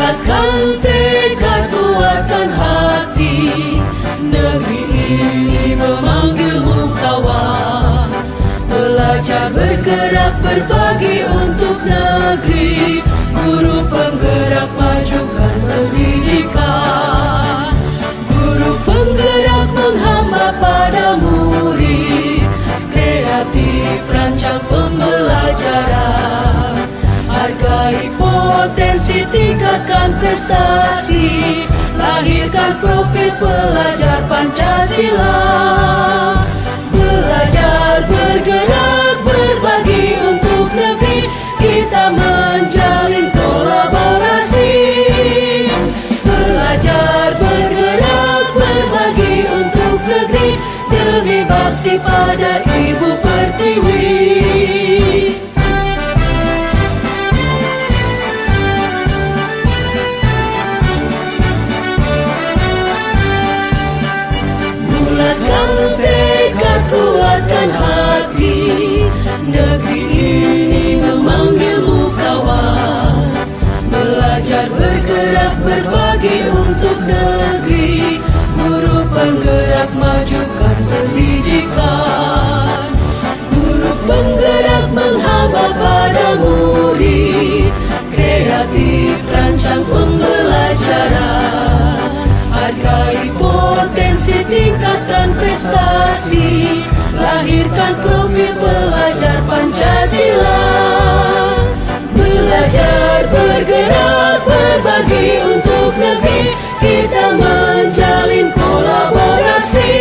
Bulatkan tekad, kuatkan hati, negeri ini memanggilmu kawan. Belajar, bergerak, berbagi untuk negeri. Guru penggerak, majukan pendidikan. Guru penggerak menghamba pada murid. Kreatif, rancang pembelajaran. Hargai potensi, tingkatkan prestasi. Lahirkan profil pelajar Pancasila. Belajar, bergerak, berbagi untuk negeri. Kita menjalin kolaborasi. Belajar, bergerak, berbagi untuk negeri. Demi bakti pada Ibu Pertiwi. Bulatkan tekad, kuatkan hati, negeri ini memanggilmu kawan. Belajar, bergerak, berbagi untuk negeri. Guru penggerak, majukan pendidikan. Guru penggerak menghamba pada murid. Kreatif, rancang pembelajaran. Hargai potensi, tingkatkan prestasi. Lahirkan profil pelajar Pancasila. Belajar, bergerak, berbagi untuk negeri. Kita menjalin kolaborasi.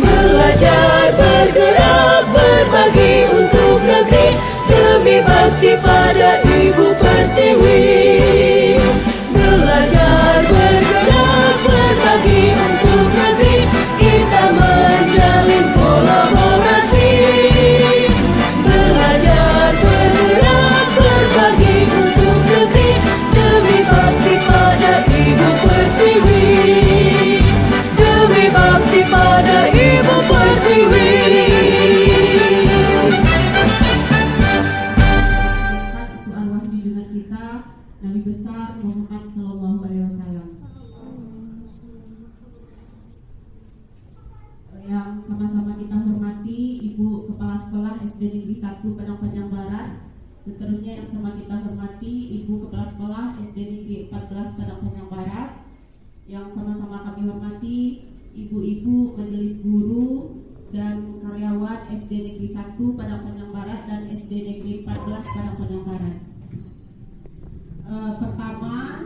Belajar, bergerak, berbagi untuk negeri. Demi bakti pada Ibu Pertiwi. Belajar, bergerak, berbagi untuk negeri. Kita menjalin kolaborasi. Belajar, bergerak, berbagi untuk negeri. Demi bakti pada Ibu Pertiwi. Demi bakti pada Ibu Pertiwi. Arwah junjungan kita Nabi besar Muhammad Sallallahu Alaihi Wasallam. Yang sama-sama kita hormati Ibu Kepala Sekolah SD Negeri 1 Padang Panjang Barat. Seterusnya yang sama kita hormati Ibu Kepala Sekolah SD Negeri 14 Padang Panjang Barat. Yang sama-sama kami hormati Ibu-ibu Majelis Guru dan karyawan SD Negeri 1 Padang Panjang Barat dan SD Negeri 14 Padang Panjang Barat. Pertama,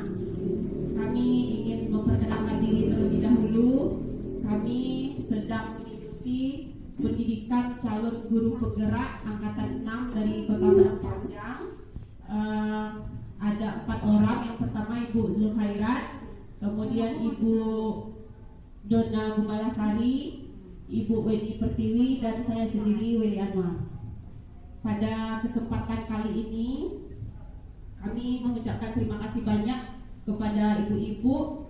kami ingin memperkenalkan diri terlebih dahulu. Kami sedang mengikuti pendidikan calon guru penggerak angkatan 6 dari Kota Padang Panjang. Ada 4 orang. Yang pertama Ibu Zulkhairat, kemudian Ibu Dona Gumalasari, Ibu Weni Pertiwi, dan saya sendiri Weli Anwar. Pada kesempatan kali ini kami mengucapkan terima kasih banyak kepada ibu-ibu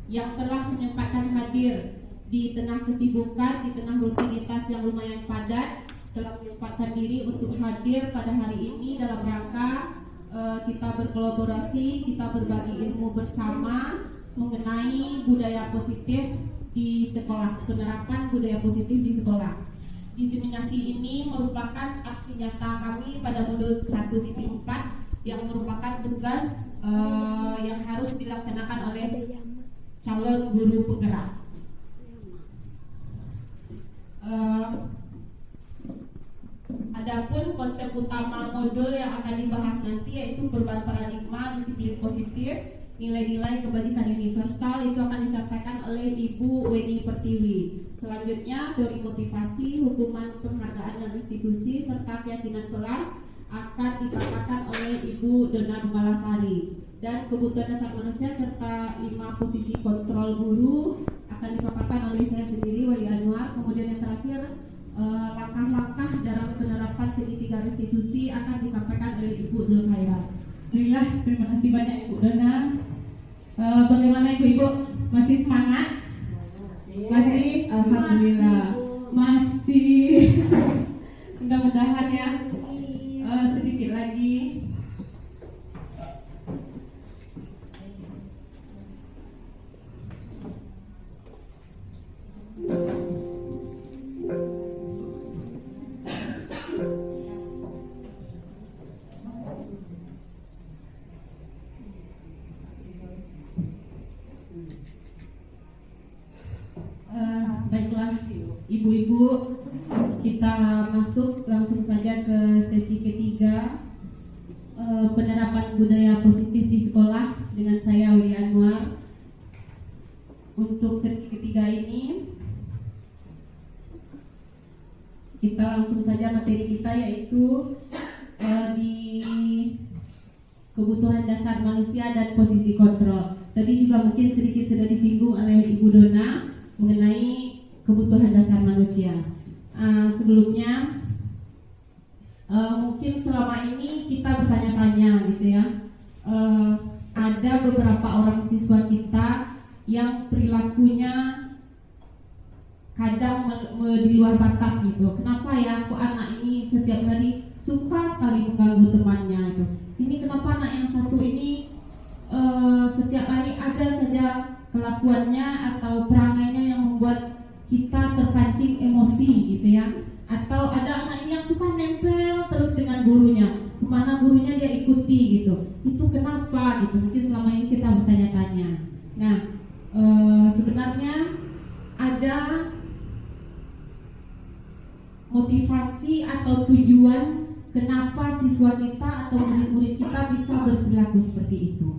yang telah menyempatkan hadir di tengah kesibukan, di tengah rutinitas yang lumayan padat, telah menyempatkan diri untuk hadir pada hari ini dalam rangka kita berkolaborasi, kita berbagi ilmu bersama mengenai budaya positif di sekolah, penerapan budaya positif di sekolah. Diseminasi ini merupakan aksi nyata kami pada modul 1.4 yang merupakan tugas yang harus dilaksanakan oleh calon guru penggerak. Adapun konsep utama modul yang akan dibahas nanti yaitu perubahan paradigma, disiplin positif, nilai-nilai kebajikan universal, itu akan disampaikan oleh Ibu Weni Pertiwi. Selanjutnya, teori motivasi, hukuman penghargaan dan institusi, serta keyakinan kelas akan dipaparkan oleh Ibu Dona Gumalasari. Dan kebutuhan dasar manusia serta 5 posisi kontrol guru akan dipaparkan oleh saya sendiri, Wali Anwar. Kemudian yang terakhir, langkah-langkah dalam penerapan segitiga restitusi akan disampaikan oleh Ibu Zulkhairat. Alhamdulillah, terima kasih banyak Ibu Dona. Bagaimana Ibu-ibu? Masih semangat? Masih? Alhamdulillah. Masih. Mudah-mudahan ya. Sedikit lagi. Ibu, kita masuk langsung saja ke sesi ketiga, penerapan budaya positif di sekolah dengan saya Willy Anwar. Untuk sesi ketiga ini kita langsung saja materi kita, yaitu di kebutuhan dasar manusia dan posisi kontrol. Tadi juga mungkin sedikit sudah disinggung oleh Ibu Dona mengenai kebutuhan dasar manusia. Sebelumnya mungkin selama ini kita bertanya-tanya gitu ya, ada beberapa orang siswa kita yang perilakunya kadang di luar batas gitu. Kenapa ya kok anak ini setiap hari suka sekali mengganggu temannya itu. Ini kenapa anak yang satu ini setiap hari ada saja kelakuannya atau perangainya yang membuat kita terpancing emosi gitu ya. Atau ada anak ini yang suka nempel terus dengan gurunya, kemana gurunya dia ikuti gitu. Itu kenapa gitu, mungkin selama ini kita bertanya-tanya. Nah, sebenarnya ada motivasi atau tujuan kenapa siswa kita atau murid-murid kita bisa berperilaku seperti itu.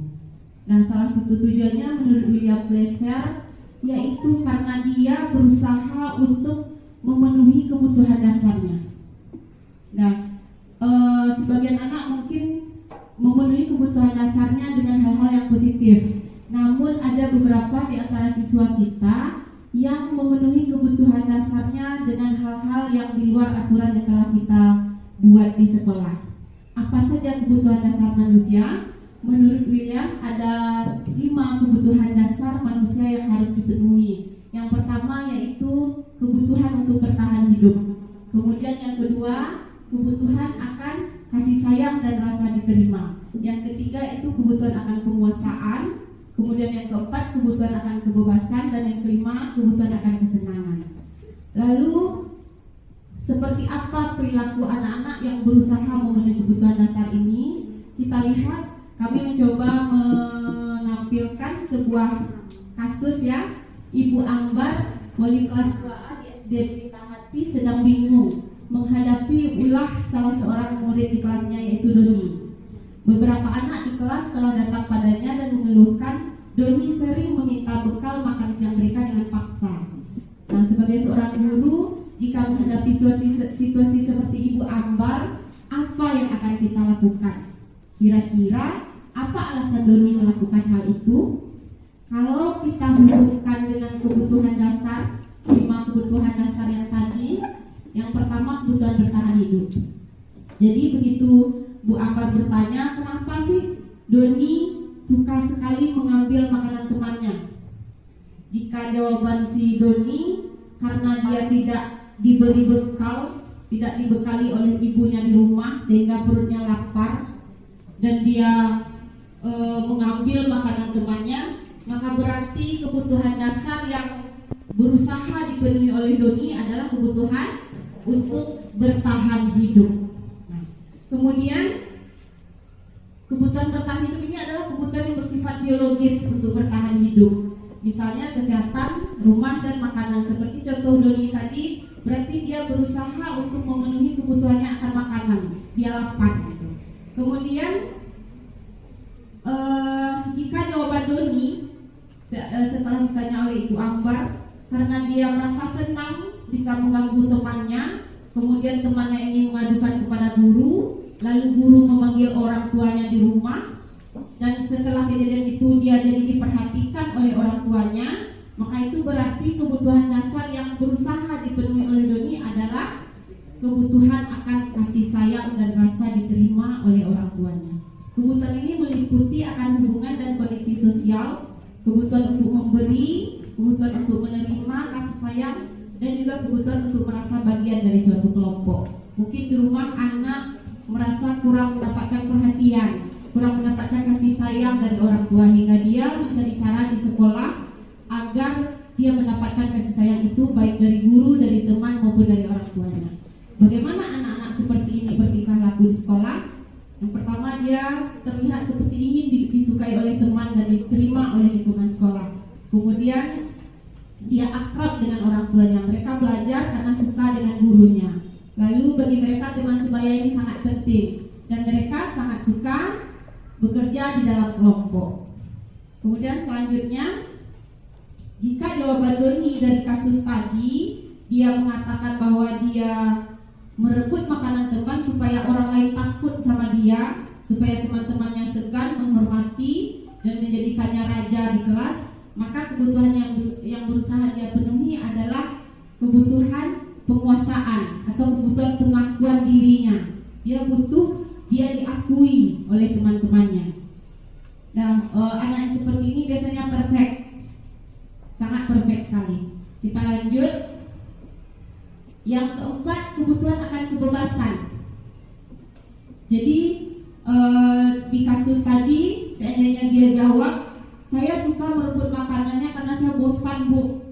Nah, salah satu tujuannya menurut William Glasser yaitu karena dia berusaha untuk memenuhi kebutuhan dasarnya. Nah, sebagian anak mungkin memenuhi kebutuhan dasarnya dengan hal-hal yang positif. Namun ada beberapa di antara siswa kita yang memenuhi kebutuhan dasarnya dengan hal-hal yang di luar aturan yang telah kita buat di sekolah. Apa saja kebutuhan dasar manusia? Menurut William ada 5 kebutuhan dasar manusia yang harus dipenuhi. Yang pertama yaitu kebutuhan untuk bertahan hidup. Kemudian yang kedua, kebutuhan akan kasih sayang dan rasa diterima. Yang ketiga itu kebutuhan akan penguasaan. Kemudian yang keempat, kebutuhan akan kebebasan. Dan yang kelima, kebutuhan akan kesenangan. Lalu seperti apa perilaku anak-anak yang berusaha memenuhi kebutuhan dasar ini? Kita lihat, kami mencoba menampilkan sebuah kasus ya. Ibu Ambar, wali kelas 2A di SD Pelita Hati, sedang bingung menghadapi ulah salah seorang murid di kelasnya, yaitu Doni. Beberapa anak di kelas telah datang padanya dan mengeluhkan Doni sering meminta bekal makan siang mereka dengan paksa. Nah, sebagai seorang guru, jika menghadapi situasi seperti Ibu Ambar, apa yang akan kita lakukan? Kira-kira apa alasan Doni melakukan hal itu? Kalau kita hubungkan dengan kebutuhan dasar, 5 kebutuhan dasar yang tadi, yang pertama kebutuhan bertahan hidup. Jadi begitu Bu Ambar bertanya, kenapa sih Doni suka sekali mengambil makanan temannya? Jika jawaban si Doni, karena dia tidak diberi bekal, tidak dibekali oleh ibunya di rumah sehingga perutnya lapar dan dia mengambil makanan temannya, maka berarti kebutuhan dasar yang berusaha dipenuhi oleh Doni adalah kebutuhan untuk bertahan hidup. Nah, kemudian kebutuhan bertahan hidup ini adalah kebutuhan yang bersifat biologis untuk bertahan hidup. Misalnya kesehatan, rumah, dan makanan. Seperti contoh Doni tadi, berarti dia berusaha untuk memenuhi kebutuhannya akan makanan. Dia lapar. Gitu. Kemudian jika jawaban Doni setelah ditanya oleh Ibu Ambar, karena dia merasa senang bisa mengganggu temannya, kemudian temannya ingin mengadukan kepada guru, lalu guru memanggil orang tuanya di rumah, dan setelah kejadian itu dia jadi diperhatikan oleh orang tuanya, maka itu berarti kebutuhan dasar yang berusaha dipenuhi oleh Doni adalah kebutuhan akan kasih sayang dan rasa diterima oleh orang tuanya. Kebutuhan ini meliputi akan hubungan dan koneksi sosial, kebutuhan untuk memberi, kebutuhan untuk menerima kasih sayang, dan juga kebutuhan untuk merasa bagian dari suatu kelompok. Mungkin di rumah anak merasa kurang mendapatkan perhatian, kurang mendapatkan kasih sayang dari orang tua, hingga dia mencari cara di sekolah agar dia mendapatkan kasih sayang itu baik dari guru, dari teman maupun dari orang tuanya. Bagaimana anak-anak seperti ini bertingkah laku di sekolah? Yang pertama, dia terlihat seperti ingin disukai oleh teman dan diterima oleh lingkungan sekolah. Kemudian dia akrab dengan orang tuanya. Mereka belajar karena suka dengan gurunya. Lalu bagi mereka teman sebaya ini sangat penting dan mereka sangat suka bekerja di dalam kelompok. Kemudian selanjutnya, jika jawaban Doni dari kasus tadi, dia mengatakan bahwa dia merebut makanan teman supaya orang lain takut sama dia, supaya teman-temannya segan, menghormati dan menjadikannya raja di kelas, maka kebutuhan yang berusaha dia penuhi adalah kebutuhan penguasaan atau kebutuhan pengakuan dirinya. Dia butuh dia diakui oleh teman-temannya. Nah, anak yang seperti ini biasanya perfect, sangat perfect sekali. Kita lanjut. Yang keempat, kebutuhan akan kebebasan. Jadi di kasus tadi, seandainya dia jawab, saya suka merebut makanannya karena saya bosan, Bu.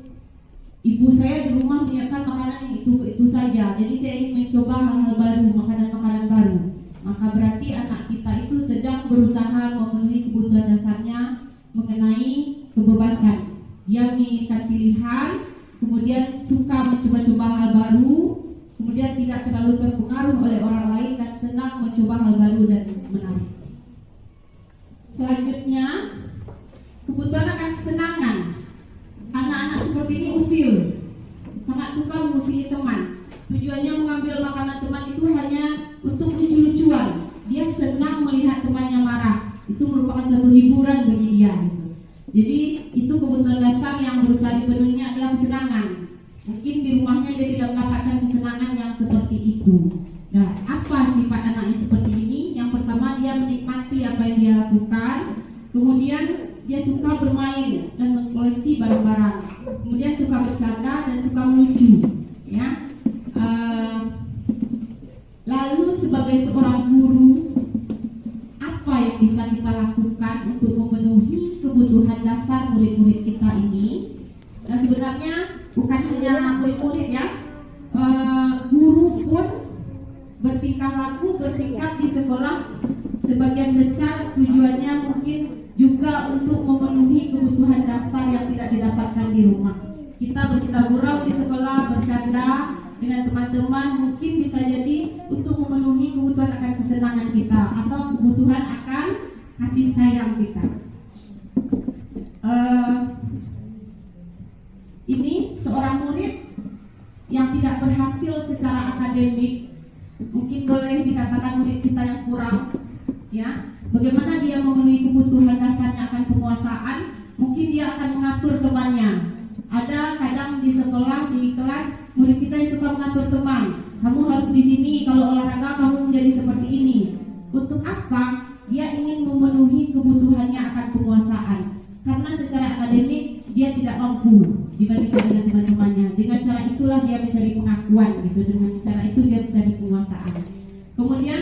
Ibu saya di rumah menyiapkan makanan yang itu saja. Jadi saya ingin mencoba hal-hal baru, makanan-makanan baru. Maka berarti anak kita itu sedang berusaha memenuhi kebutuhan dasarnya mengenai kebebasan. Dia menginginkan pilihan, kemudian suka mencoba-coba hal baru, kemudian tidak terlalu terpengaruh oleh orang lain dan senang mencoba hal baru dan menarik. Selanjutnya, kebutuhan akan kesenangan. Anak-anak seperti ini usil, sangat suka mengusili teman. Tujuannya mengambil makanan teman itu hanya untuk lucu-lucuan. Dia senang melihat temannya marah. Itu merupakan suatu hiburan bagi dia. Jadi itu kebutuhan dasar yang berusaha dipenuhinya adalah kesenangan. Mungkin di rumahnya dia tidak mendapatkan kesenangan yang seperti itu. Nah, apa sifat anak yang seperti ini? Yang pertama, dia menikmati apa yang dia lakukan. Kemudian dia suka bermain dan mengkoleksi barang-barang. Kemudian suka bercanda dan suka melucu. Ya. Lalu sebagai seorang guru, apa yang bisa kita lakukan untuk memenuhi kebutuhan dasar murid-murid kita ini? Dan sebenarnya bukan hanya murid-murid ya, guru pun bertingkah laku, bersikap di sekolah sebagian besar tujuannya mungkin juga untuk memenuhi kebutuhan dasar yang tidak didapatkan di rumah. Kita bersikap gurau di sekolah, bercanda dengan teman-teman, mungkin bisa jadi untuk memenuhi kebutuhan akan kesenangan kita atau kebutuhan akan kasih sayang kita. Ini seorang murid yang tidak berhasil secara akademik, mungkin boleh dikatakan murid kita yang kurang, ya. Bagaimana dia memenuhi kebutuhan dasarnya akan penguasaan? Mungkin dia akan mengatur temannya. Ada kadang di sekolah, di kelas, murid kita yang suka mengatur teman. Kamu harus di sini, kalau olahraga kamu menjadi seperti ini. Untuk apa? Dia ingin memenuhi kebutuhannya akan penguasaan. Karena secara akademik dia tidak mampu dibandingkan dengan teman-temannya. Dengan cara itulah dia mencari pengakuan, gitu. Dengan cara itu dia mencari penguasaan. Kemudian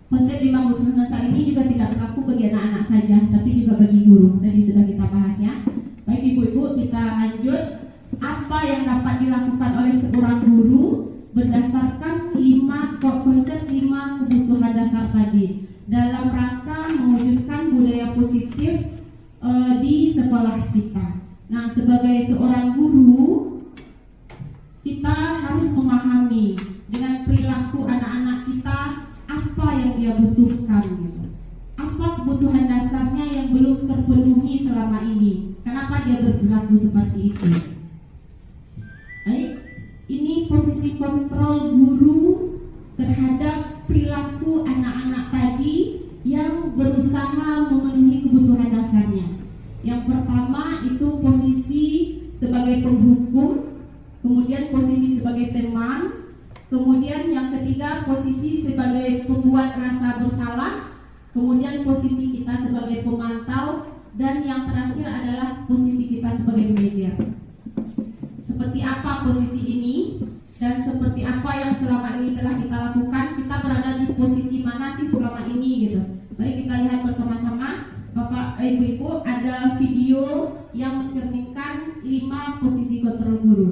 konsep 5 kebutuhan dasar ini juga tidak berlaku bagi anak-anak saja, tapi juga bagi guru. Tadi sudah kita bahas ya. Baik ibu-ibu, kita lanjut. Apa yang dapat dilakukan oleh seorang guru berdasarkan konsep 5 kebutuhan dasar tadi dalam rangka mewujudkan budaya positif di sekolah kita. Nah, sebagai seorang guru, kita harus memahami dengan perilaku anak-anak kita apa yang dia butuhkan, gitu. Apa kebutuhan dasarnya yang belum terpenuhi selama ini? Kenapa dia berperilaku seperti itu? Baik, ini posisi kontrol guru terhadap perilaku anak-anak tadi yang berusaha memenuhi kebutuhan dasarnya. Yang pertama itu posisi sebagai penghukum, kemudian posisi sebagai teman, kemudian yang ketiga posisi sebagai pembuat rasa bersalah, kemudian posisi kita sebagai pemantau, dan yang terakhir adalah posisi kita sebagai media. Seperti apa posisi ini dan seperti apa yang selama ini telah kita lakukan, kita berada di posisi mana sih selama ini gitu. Mari kita lihat bersama-sama. Bapak, Ibu-ibu, ada video yang mencerminkan 5 posisi kontrol guru.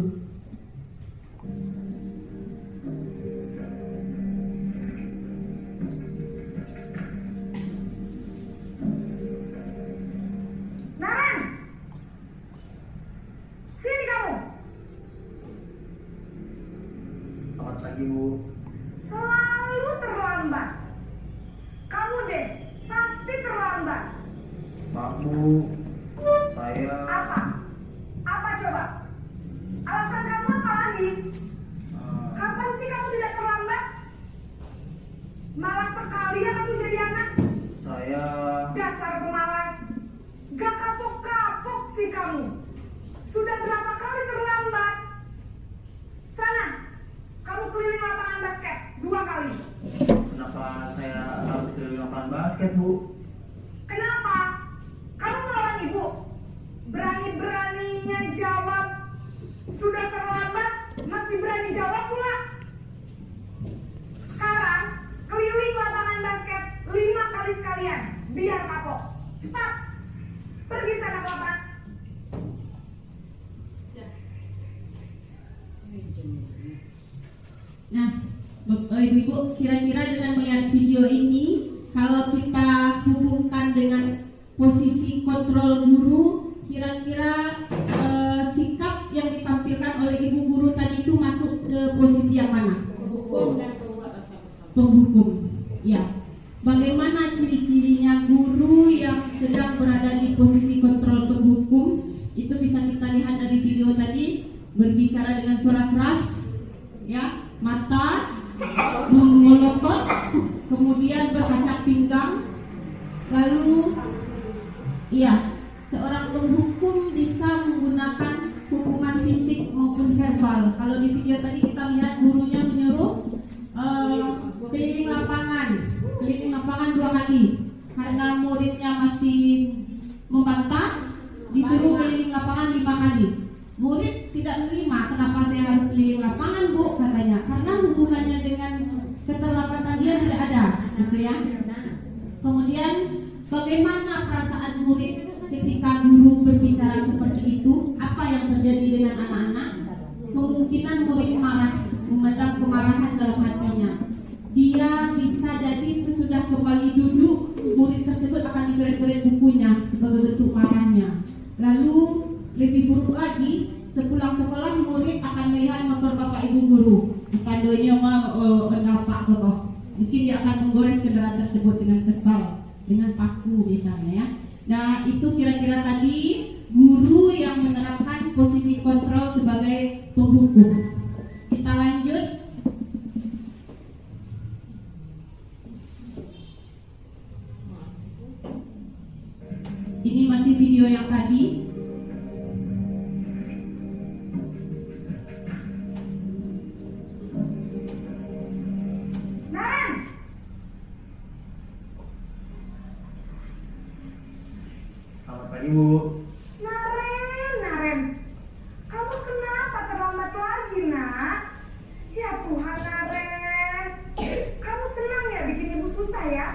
Maaf Bu, saya Apa? Apa coba? Alasan kamu apa lagi? Kapan sih kamu tidak terlambat? Malas sekali ya kamu jadi anak. saya Dasar pemalas. Gak kapok-kapok sih kamu. Sudah berapa kali terlambat? Sana, kamu keliling lapangan basket 2 kali. kenapa saya harus keliling lapangan basket Bu? Kenapa? Kamu melawan ibu? Berani-beraninya jawab. Sudah terlambat, masih berani jawab pula. Sekarang, keliling lapangan basket 5 kali sekalian. Biar kapok. Cepat. Pergi sana ke lapangan. Nah, Ibu-ibu, kira-kira dengan melihat video ini, kalau kita hubungkan dengan posisi kontrol guru, kira-kira sikap yang ditampilkan oleh ibu guru tadi itu masuk ke posisi yang mana? Penghukum. Ya. Bagaimana ciri-cirinya guru yang sedang berada di posisi kontrol penghukum? Itu bisa kita lihat dari video tadi, berbicara dengan suara keras, ya, mata melotot, kemudian berkacak pinggang, lalu iya, seorang penghukum bisa menggunakan hukuman fisik maupun verbal. Kalau di video tadi kita lihat gurunya menyuruh keliling lapangan 2 kali. Karena muridnya masih membantah, disuruh keliling lapangan 5 kali. Murid tidak menerima. Kenapa saya harus keliling lapangan, Bu? Katanya. Karena hubungannya dengan keterlambatan dia tidak ada, gitu ya. Kemudian bagaimana perasaan murid ketika guru berbicara seperti itu? Apa yang terjadi dengan anak-anak? Kemungkinan murid marah, memendam kemarahan dalam hatinya. Dia bisa jadi sesudah kembali duduk, murid tersebut akan dicoret-coret bukunya sebagai bentuk marahnya. Lalu lebih buruk lagi, sepulang sekolah murid akan melihat motor bapak ibu guru. Kandonya nampak kok. Mungkin dia akan menggores kendaraan tersebut dengan kesal, dengan paku misalnya ya. Nah, itu kira-kira tadi guru yang menerapkan posisi kontrol sebagai penghukum. Kita lanjut. Ini masih video yang tadi. Naren! Selamat pagi Bu. Naren. Kamu kenapa terlambat lagi, nak? Ya Tuhan, Naren. Kamu senang ya bikin ibu susah ya?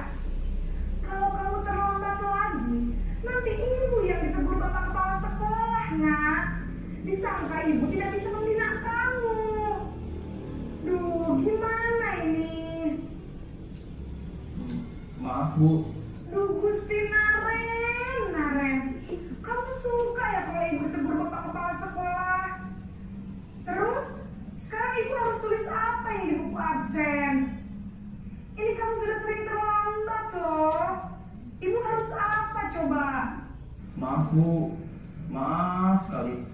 Kalau kamu terlambat lagi, nanti ibu yang ditegur bapak kepala sekolah, nak. Disangka ibu tidak bisa membina kamu. Duh, gimana ini? Maaf Bu. Duh, Gusti Naren. Kamu suka ya kalau ibu ditegur bapak kepala sekolah? Terus, sekarang ibu harus tulis apa ini di buku absen? Ini kamu sudah sering terlambat loh. Ibu harus apa coba? Maaf Bu. Maaf sekali.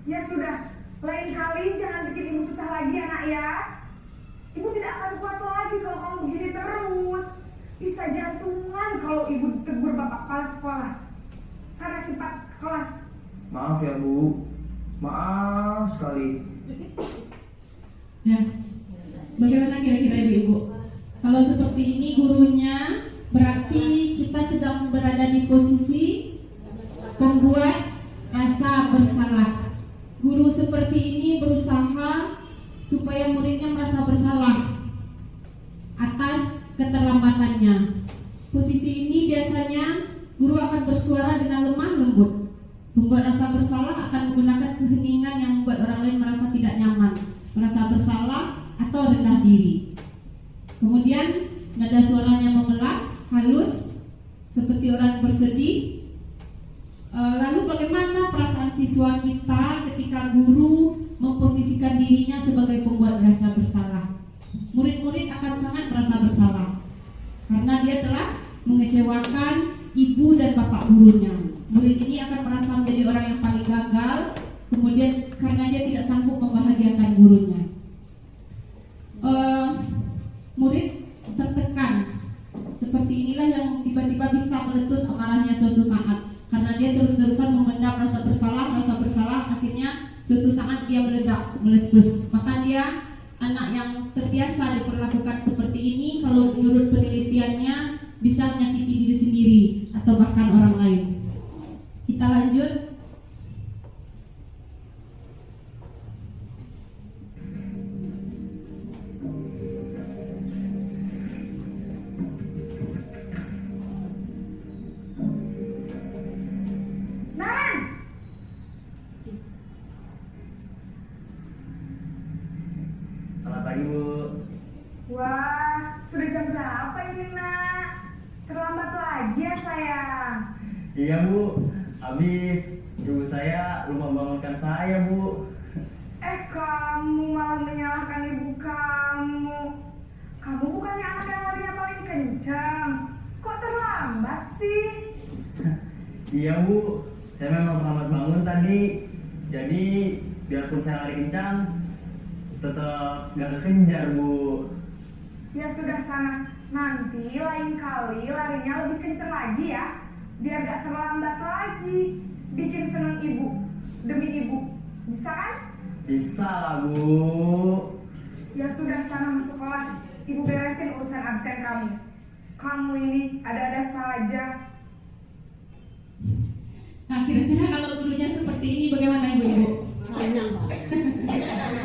Ya sudah, lain kali jangan bikin ibu susah lagi ya, nak ya. Ibu tidak akan kuat lagi kalau kamu begini terus. Bisa jantungan kalau ibu ditegur bapak kepala sekolah. Sana cepat ke kelas. Maaf ya Bu. Maaf sekali. Ya, bagaimana kira-kira ibu-ibu? Kalau seperti ini gurunya, berarti kita sedang berada di posisi pembuat rasa bersalah. Guru seperti ini berusaha supaya muridnya merasa bersalah atas keterlambatannya. Posisi ini biasanya guru akan bersuara dengan lemah lembut. Pembuat rasa bersalah akan menggunakan keheningan yang membuat orang lain merasa tidak nyaman, merasa bersalah atau rendah diri. Kemudian nada suaranya memelas, halus, seperti orang bersedih. Lalu bagaimana perasaan siswa kita ketika guru memposisikan dirinya sebagai pembuat rasa bersalah? Murid-murid akan sangat merasa bersalah karena dia telah mengecewakan ibu dan bapak gurunya. Murid ini akan merasa menjadi orang yang paling gagal, kemudian karena dia tidak sanggup membahagiakan gurunya. Murid tertekan. Seperti inilah yang tiba-tiba bisa meletus amarahnya suatu saat, karena dia terus-terusan memendam rasa bersalah, akhirnya suatu saat dia meletus. Maka dia anak yang terbiasa diperlakukan seperti ini, kalau menurut penelitiannya bisa menyakiti diri sendiri atau bahkan orang lain. Kita lanjut. Naran, Selamat pagi Bu. wah, sudah jam berapa ini nak? Terlambat lagi ya sayang. Iya Bu, habis ibu saya lupa bangunkan saya Bu. Kamu malah menyalahkan ibu kamu. Kamu bukannya anak yang larinya paling kencang. Kok terlambat sih? Iya Bu, saya memang terlambat bangun tadi. Jadi biarpun saya lari kencang, tetap gak kekejar Bu. Ya sudah sana, nanti lain kali larinya lebih kencang lagi ya, biar gak terlambat lagi. Bikin seneng ibu, demi ibu, bisa kan? Bisa lah Bu. Ya sudah sana masuk kelas, ibu beresin urusan absen kamu. Kamu ini ada-ada saja. Nah, kira-kira kalau gurunya seperti ini bagaimana ibu-ibu?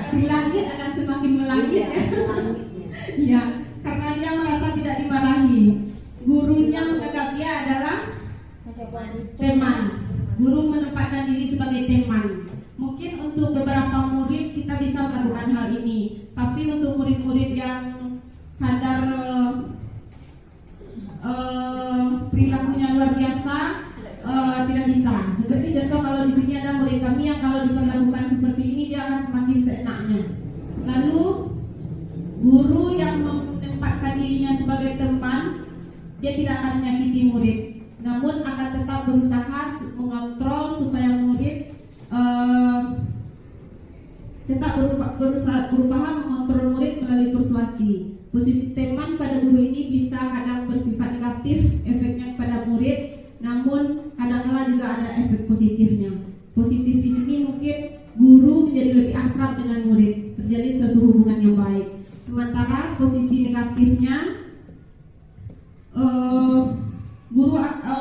Si langit akan semakin melangit ya. Ya, karena dia merasa tidak dimarahi. Gurunya menganggap dia adalah teman. Guru menempatkan diri sebagai teman. Mungkin untuk beberapa murid kita bisa melakukan hal ini, tapi untuk murid-murid yang kadar perilakunya luar biasa, tidak bisa. Seperti contoh kalau di sini ada murid kami yang kalau diperlakukan seperti ini dia akan semakin seenaknya. Lalu guru yang menempatkan dirinya sebagai teman, dia tidak akan menyakiti murid, namun akan tetap berusaha mengontrol supaya murid tetap berusaha mengontrol murid melalui persuasi. Posisi teman pada guru ini bisa kadang bersifat negatif efeknya kepada murid, namun kadang-kala juga ada efek positifnya. Positif di sini mungkin guru menjadi lebih akrab dengan murid, terjadi suatu hubungan yang baik. Sementara posisi negatifnya,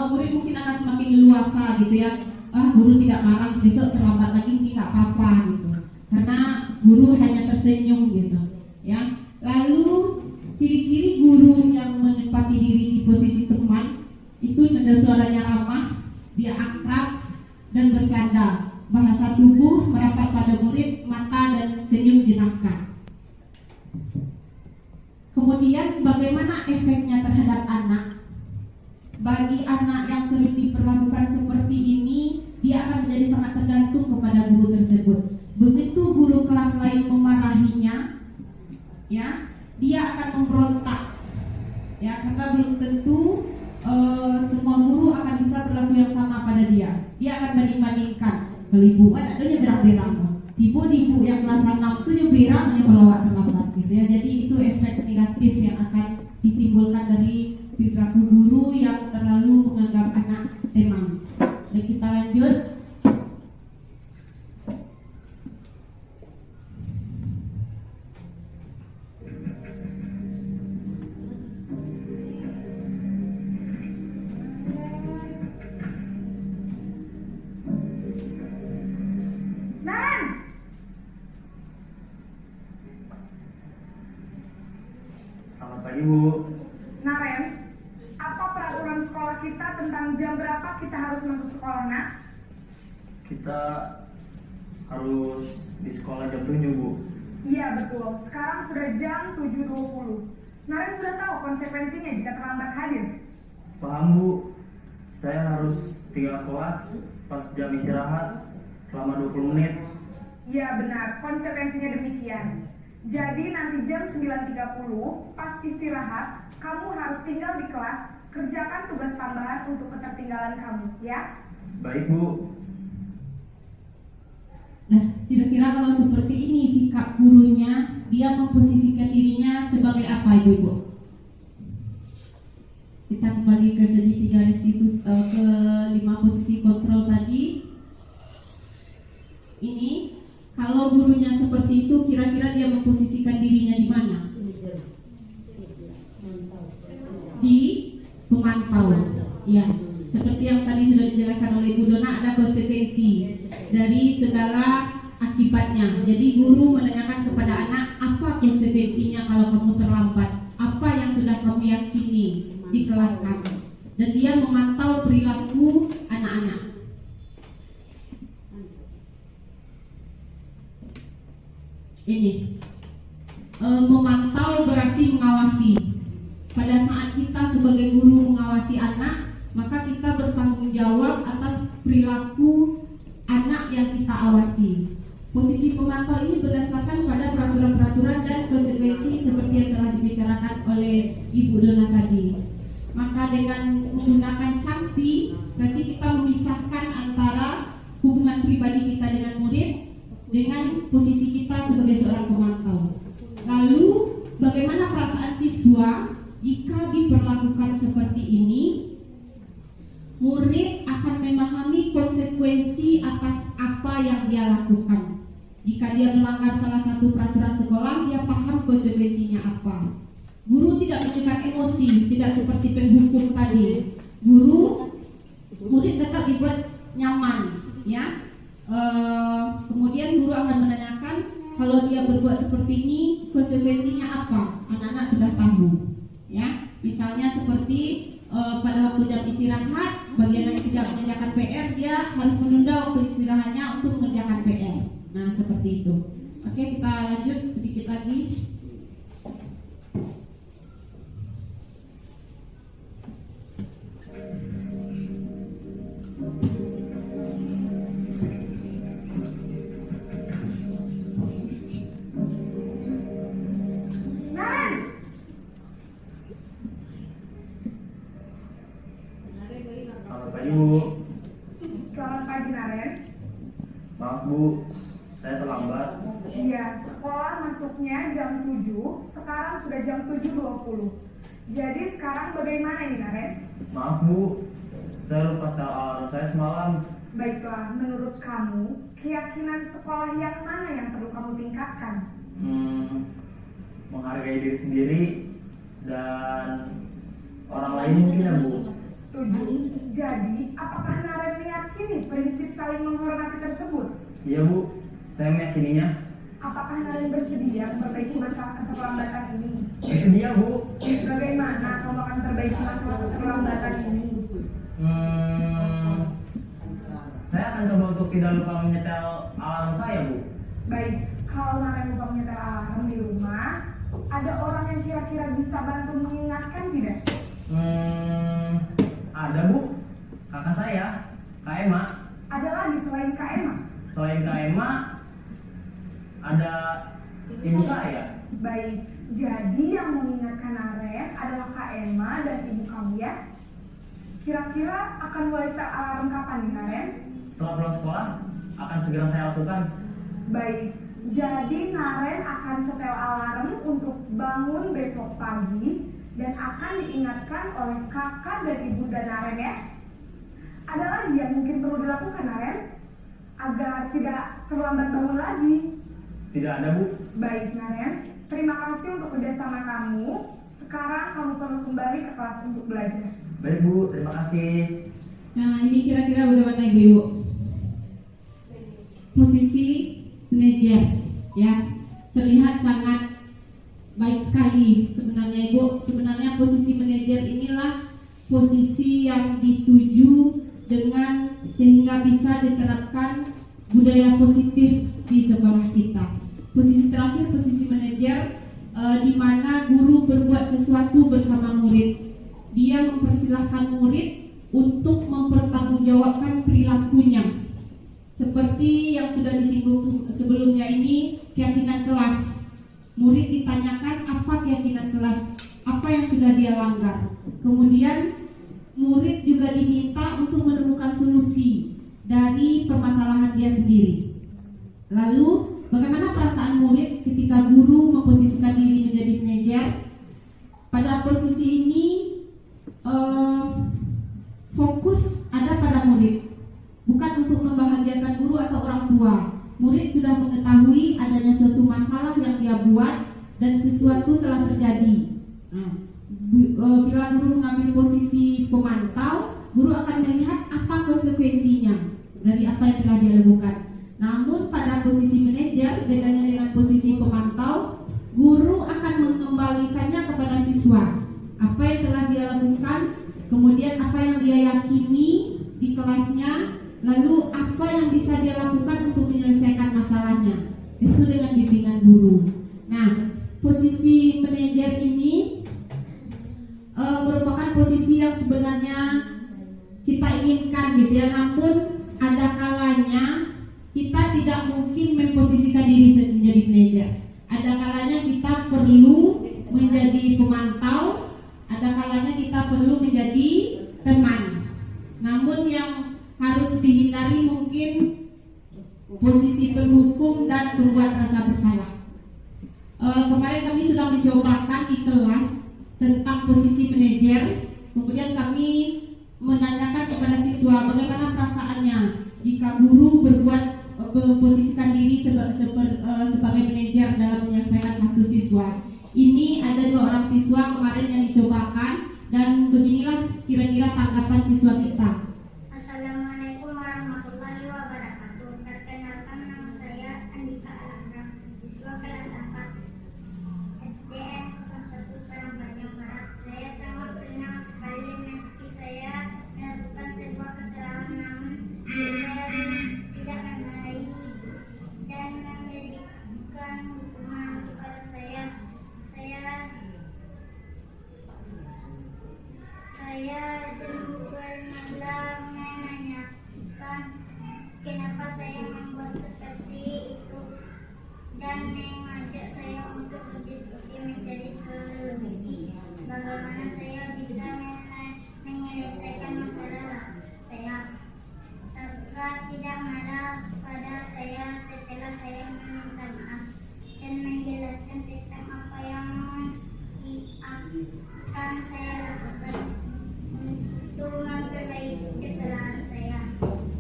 murid mungkin akan semakin leluasa gitu ya. Guru tidak marah, besok terlambat lagi mungkin nggak apa-apa gitu, karena guru hanya tersenyum gitu ya. Lalu ciri-ciri guru yang menempati diri di posisi teman itu nada suaranya ramah, dia akrab dan bercanda, bahasa tubuh merapat pada murid, mata dan senyum jenaka. Kemudian bagaimana efeknya terhadap anak? Bagi anak yang sering diperlakukan seperti ini, dia akan menjadi sangat tergantung kepada guru tersebut. Begitu guru kelas lain memarahinya, ya, dia akan memberontak, ya, karena belum tentu semua guru akan bisa berlaku yang sama pada dia. Dia akan banding-bandingkan. Kalau ibu kan ada yang berang-berang, ibu yang kelas 6 itu yang berang yang melawat terlambat gitu ya. Jadi itu efek negatif yang akan ditimbulkan dari perilaku guru yang terlalu menganggap anak teman. Jadi kita lanjut. Naran, Selamat pagi Bu. Naren, apa peraturan sekolah kita tentang jam berapa kita harus masuk sekolah, nak? Kita harus di sekolah jam 7 Bu. Iya betul, sekarang sudah jam 7.20. Naren sudah tahu konsekuensinya jika terlambat hadir. Paham Bu, saya harus tinggal kelas pas jam istirahat selama 20 menit. Iya benar, konsekuensinya demikian. Jadi nanti jam 9.30 pas istirahat, kamu harus tinggal di kelas kerjakan tugas tambahan untuk ketertinggalan kamu, ya. Baik Bu. Nah, kira-kira kalau seperti ini sikap gurunya, dia memposisikan dirinya sebagai apa Ibu-Ibu? Kita kembali ke segitiga restitusi ke 5 posisi kontrol tadi. Ini kalau gurunya seperti itu, kira-kira dia memposisikan dirinya di mana? Di pemantau. Ya, seperti yang tadi sudah dijelaskan oleh Ibu Dona, ada konsekuensi dari segala akibatnya. Jadi guru menanyakan kepada anak, apa konsekuensinya kalau kamu terlambat? Apa yang sudah kamu yakini di kelas kamu? Dan dia memantau perilaku anak-anak. Ini memantau berarti mengawasi. Pada saat kita sebagai guru mengawasi anak, maka kita bertanggung jawab atas perilaku anak yang kita awasi. Posisi pemantau ini berdasarkan pada peraturan-peraturan dan konsekuensi seperti yang telah dibicarakan oleh Ibu Dona tadi. Maka dengan menggunakan sanksi, berarti kita memisahkan antara hubungan pribadi kita dengan murid dengan posisi kita sebagai seorang pemantau. Lalu, bagaimana perasaan siswa jika diperlakukan seperti ini? Murid akan memahami konsekuensi atas apa yang dia lakukan. Jika dia melanggar salah satu peraturan sekolah, dia paham konsekuensinya apa. Guru tidak menunjukkan emosi, tidak seperti penghukum tadi. Murid tetap dibuat nyaman, ya. Kemudian guru akan menanyakan, kalau dia berbuat seperti ini, konsekuensinya apa? Anak-anak sudah tahu, ya. Misalnya seperti pada waktu jam istirahat, bagian yang tidak mengerjakan PR, dia harus menunda waktu istirahatnya untuk mengerjakan PR. Nah, seperti itu. Oke, kita lanjut sedikit lagi. Selamat pagi Bu. Selamat pagi, Naren. Maaf Bu, saya terlambat. Iya, sekolah masuknya jam 7, sekarang sudah jam 7.20. Jadi sekarang bagaimana ini, Naren? Maaf Bu, saya lupa setel alarm saya semalam. Baiklah, menurut kamu, keyakinan sekolah yang mana yang perlu kamu tingkatkan? Menghargai diri sendiri dan orang lain mungkin ya Bu. Setuju. Jadi, apakah Naren meyakini prinsip saling menghormati tersebut? Iya Bu, saya meyakininya. Apakah Naren bersedia memperbaiki masalah keterlambatan ini? Bersedia Bu. Bagaimana kamu akan perbaiki masalah keterlambatan ini? Saya akan coba untuk tidak lupa menyetel alarm saya Bu. Baik, kalau Naren lupa menyetel alarm di rumah, ada orang yang kira-kira bisa bantu mengingatkan tidak? Ada Bu, kakak saya, Kak Emma. Ada lagi selain Kak Emma? Selain Kak Emma, ada ibu saya. Baik, jadi yang mengingatkan Naren adalah Kak Emma dan ibu kamu ya? Kira-kira akan mulai setel alarm kapan nih, Naren? Setelah pulang sekolah, akan segera saya lakukan. Baik, jadi Naren akan setel alarm untuk bangun besok pagi dan akan diingatkan oleh kakak dan ibunda Naren ya. Ada lagi yang mungkin perlu dilakukan, Naren, agar tidak terlambat bangun lagi? Tidak ada Bu. Baik, Naren, terima kasih untuk kerjasama kamu. Sekarang kamu perlu kembali ke kelas untuk belajar. Baik Bu, terima kasih. Nah, ini kira-kira bagaimana Ibu-Ibu? Posisi manajer, ya, terlihat sangat baik sekali sebenarnya Ibu. Sebenarnya posisi manajer inilah posisi yang dituju dengan sehingga bisa diterapkan budaya positif di sekolah kita. Posisi terakhir, posisi manajer, di mana guru berbuat sesuatu bersama murid. Dia mempersilahkan murid untuk mempertanggungjawabkan perilakunya. Seperti yang sudah disinggung sebelumnya ini, keyakinan kelas. Murid ditanyakan apa keyakinan kelas, apa yang sudah dia langgar. Kemudian diminta untuk menemukan solusi dari permasalahan dia sendiri. Lalu, bagaimana perasaan murid ketika guru memposisikan diri menjadi manajer? Pada posisi ini, fokus ada pada murid, bukan untuk membahagiakan guru atau orang tua. Murid sudah mengetahui adanya suatu masalah yang dia buat dan sesuatu telah terjadi. Bila guru mengambil posisi pemantau, guru akan melihat apa konsekuensinya dari apa yang telah dia lakukan. Namun pada posisi manajer, bedanya dengan posisi pemantau, guru akan mengembalikannya kepada siswa. Apa yang telah dia lakukan, kemudian apa yang dia yakini di kelasnya, lalu apa yang bisa dia lakukan untuk menyelesaikan masalahnya. Itu dengan bimbingan guru. Nah, posisi manajer ini merupakan posisi yang sebenarnya kita inginkan gitu ya. Namun ada kalanya kita tidak mungkin memposisikan diri menjadi manajer. Ada kalanya kita perlu menjadi pemantau, ada kalanya kita perlu menjadi teman. Namun yang harus dihindari mungkin posisi penghukum dan berbuat rasa bersalah. Kemarin kami sudah mencobakan di kelas tentang posisi manajer. Kemudian kami menanyakan kepada siswa bagaimana perasaannya jika guru memposisikan diri sebagai manajer dalam menyelesaikan kasus siswa. Ini ada 2 orang siswa kemarin yang dicobakan, dan beginilah kira-kira tanggapan siswa kita. Assalamualaikum warahmatullahi wabarakatuh. Perkenalkan, nama saya Andika Alamra, siswa kelas 4 SDN 01 Karangpanjang Barat. Saya sangat senang sekali meski saya melakukan sebuah kesalahan, namun saya tidak memarahi dan memberikan hukuman kepada saya. Saya pernah menanyakan kenapa saya membuat seperti itu dan mengajak saya untuk berdiskusi menjadi solusi bagaimana saya bisa menyelesaikan masalah saya. Raka tidak marah pada saya setelah saya meminta maaf dan menjelaskan tentang apa yang akan saya lakukan untuk memperbaiki kesalahan saya.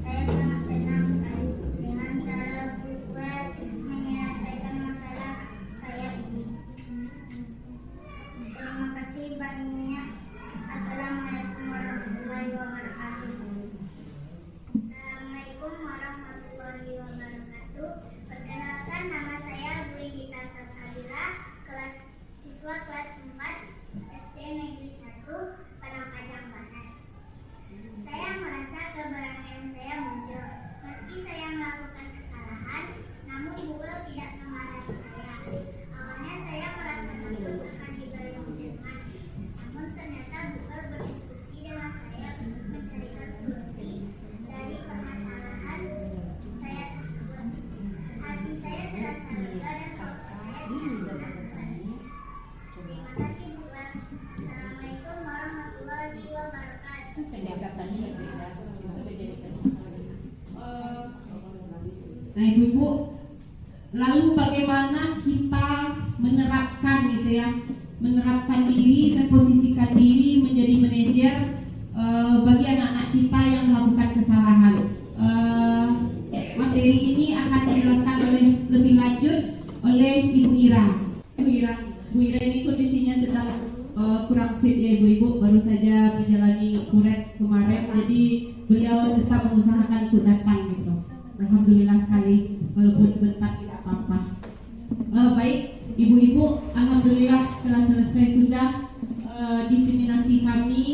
Saya sangat senang sekali dengan cara buat menyelesaikan masalah saya ini. Terima kasih banyak. Assalamualaikum warahmatullahi wabarakatuh. Assalamualaikum warahmatullahi wabarakatuh. Perkenalkan, nama saya Gita Salsabila, siswa kelas 4 SD Negeri 1 Karangpanjang Barat. Saya merasa keberanian saya muncul. Meski saya melakukan kesalahan, namun guru tidak memarahi saya. Awalnya saya merasa takut akan dibayang teman. Namun ternyata guru berdiskusi dengan saya untuk mencarikan solusi dari permasalahan saya tersebut. Hati saya terasa lega dan fokus saya tidak terbatas. Terima kasih Bu. Assalamualaikum warahmatullahi wabarakatuh. Nah, Ibu-ibu, lalu bagaimana kita menerapkan gitu ya, menerapkan diri, memposisikan diri menjadi manajer bagi anak-anak kita yang melakukan kesalahan. Materi ini akan dijelaskan lebih lanjut oleh Ibu Ira. Bu Ira ini kondisinya sedang kurang fit ya Ibu-ibu, baru saja menjalani kuret kemarin, jadi beliau tetap mengusahakan untuk datang gitu. Alhamdulillah sekali, walaupun sebentar tidak apa-apa. Baik, Ibu-ibu, alhamdulillah telah selesai sudah diseminasi kami